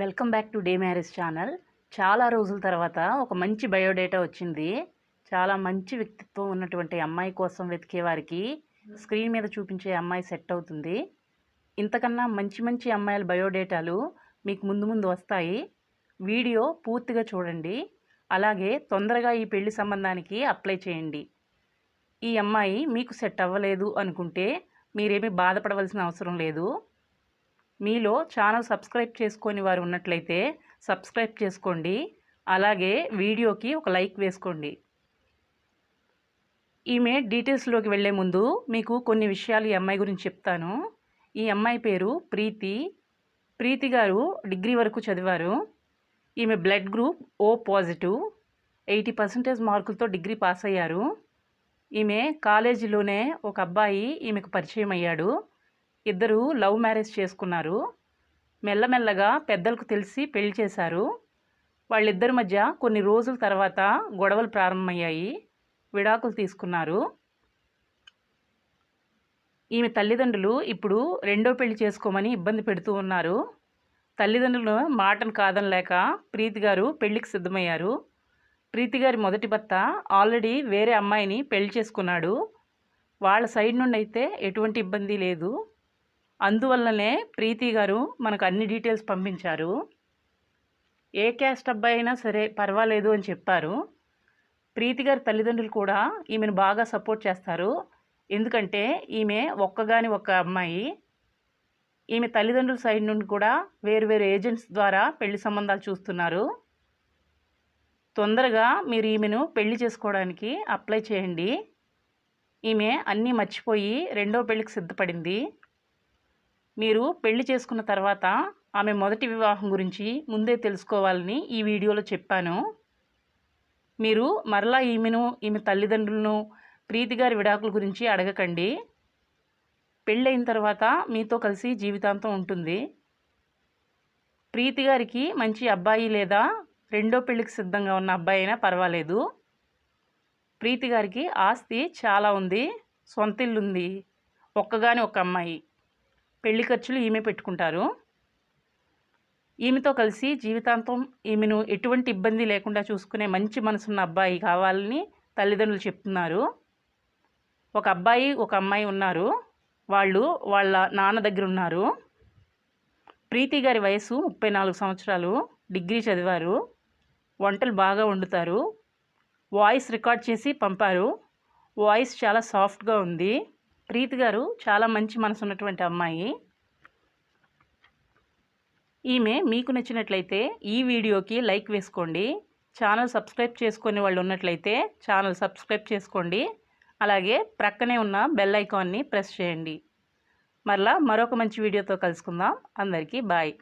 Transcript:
Welcome back to day marriage channel. చాలా రోజుల తర్వాత ఒక మంచి బయోడేటా వచ్చింది. చాలా మంచి వ్యక్తిత్వం ఉన్నటువంటి అమ్మాయి కోసం వెతికే వారికి స్క్రీన్ మీద చూపించే అమ్మాయి సెట్ అవుతుంది. ఇంతకన్నా మంచి మంచి అమ్మాయిల బయోడేటాలు మీకు ముందు ముందు వస్తాయి. వీడియో పూర్తిగా చూడండి. అలాగే తొందరగా ఈ పెళ్లి సంబంధానికి అప్లై చేయండి. ఈ అమ్మాయి మీకు సెట్ అవ్వలేదు అనుకుంటే మీరేమీ బాధపడవలసిన అవసరం లేదు. మీలో ఛానల్ సబ్స్క్రైబ్ చేసుకొని వారు ఉన్నట్లయితే సబ్స్క్రైబ్ చేసుకోండి. అలాగే వీడియోకి ఒక లైక్ వేసుకోండి. ఈమె డీటెయిల్స్లోకి వెళ్ళే ముందు మీకు కొన్ని విషయాలు ఈ అమ్మాయి గురించి చెప్తాను. ఈ అమ్మాయి పేరు ప్రీతి. ప్రీతి గారు డిగ్రీ వరకు చదివారు. ఈమె బ్లడ్ గ్రూప్ O పాజిటివ్. 80% మార్కులతో డిగ్రీ పాస్ అయ్యారు. ఈమె కాలేజీలోనే ఒక అబ్బాయి ఈమెకు పరిచయం అయ్యాడు. ఇద్దరు లవ్ మ్యారేజ్ చేసుకున్నారు. మెల్లమెల్లగా పెద్దలకు తెలిసి పెళ్లి చేశారు. వాళ్ళిద్దరి మధ్య కొన్ని రోజుల తర్వాత గొడవలు ప్రారంభమయ్యాయి. విడాకులు తీసుకున్నారు. ఈమె తల్లిదండ్రులు ఇప్పుడు రెండో పెళ్లి చేసుకోమని ఇబ్బంది పెడుతూ ఉన్నారు. తల్లిదండ్రుల మాటను కాదనలేక ప్రీతి గారు పెళ్లికి సిద్ధమయ్యారు. ప్రీతి గారి మొదటి భర్త ఆల్రెడీ వేరే అమ్మాయిని పెళ్లి చేసుకున్నాడు. వాళ్ళ సైడ్ నుండి అయితే ఎటువంటి ఇబ్బంది లేదు. అందువల్లనే ప్రీతి గారు మనకు అన్ని డీటెయిల్స్ పంపించారు. ఏ క్యాస్ట్ అబ్బాయి అయినా సరే పర్వాలేదు అని చెప్పారు. ప్రీతి గారి తల్లిదండ్రులు కూడా ఈమెను బాగా సపోర్ట్ చేస్తారు. ఎందుకంటే ఈమె ఒక్కగాని ఒక్క అమ్మాయి. ఈమె తల్లిదండ్రుల సైడ్ నుండి కూడా వేరు వేరు ఏజెంట్స్ ద్వారా పెళ్లి సంబంధాలు చూస్తున్నారు. తొందరగా మీరు ఈమెను పెళ్లి చేసుకోవడానికి అప్లై చేయండి. ఈమె అన్నీ మర్చిపోయి రెండో పెళ్లికి సిద్ధపడింది. మీరు పెళ్లి చేసుకున్న తర్వాత ఆమె మొదటి వివాహం గురించి ముందే తెలుసుకోవాలని ఈ వీడియోలో చెప్పాను. మీరు మరలా ఈమె తల్లిదండ్రులను ప్రీతి గారి విడాకుల గురించి అడగకండి. పెళ్ళైన తర్వాత మీతో కలిసి జీవితాంతం ఉంటుంది. ప్రీతి గారికి మంచి అబ్బాయి లేదా రెండో పెళ్లికి సిద్ధంగా ఉన్న అబ్బాయి అయినా పర్వాలేదు. ప్రీతి గారికి ఆస్తి చాలా ఉంది. సొంత ఇల్లు ఉంది. ఒక్కగాని ఒక అమ్మాయి. పెళ్లి ఖర్చులు ఈమె పెట్టుకుంటారు. ఈమెతో కలిసి జీవితాంతం ఈమెను ఎటువంటి ఇబ్బంది లేకుండా చూసుకునే మంచి మనసున్న అబ్బాయి కావాలని తల్లిదండ్రులు చెప్తున్నారు. ఒక అబ్బాయి ఒక అమ్మాయి ఉన్నారు. వాళ్ళు వాళ్ళ నాన్న దగ్గర ఉన్నారు. ప్రీతి గారి వయసు 34 సంవత్సరాలు. డిగ్రీ చదివారు. వంటలు బాగా వండుతారు. వాయిస్ రికార్డ్ చేసి పంపారు. వాయిస్ చాలా సాఫ్ట్గా ఉంది. ప్రీతి గారు చాలా మంచి మనసు ఉన్నటువంటి అమ్మాయి. ఈమె మీకు నచ్చినట్లయితే ఈ వీడియోకి లైక్ వేసుకోండి. ఛానల్ సబ్స్క్రైబ్ చేసుకునే వాళ్ళు ఉన్నట్లయితే ఛానల్ సబ్స్క్రైబ్ చేసుకోండి. అలాగే ప్రక్కనే ఉన్న బెల్ ఐకాన్ని ప్రెస్ చేయండి. మరలా మరొక మంచి వీడియోతో కలుసుకుందాం. అందరికీ బాయ్.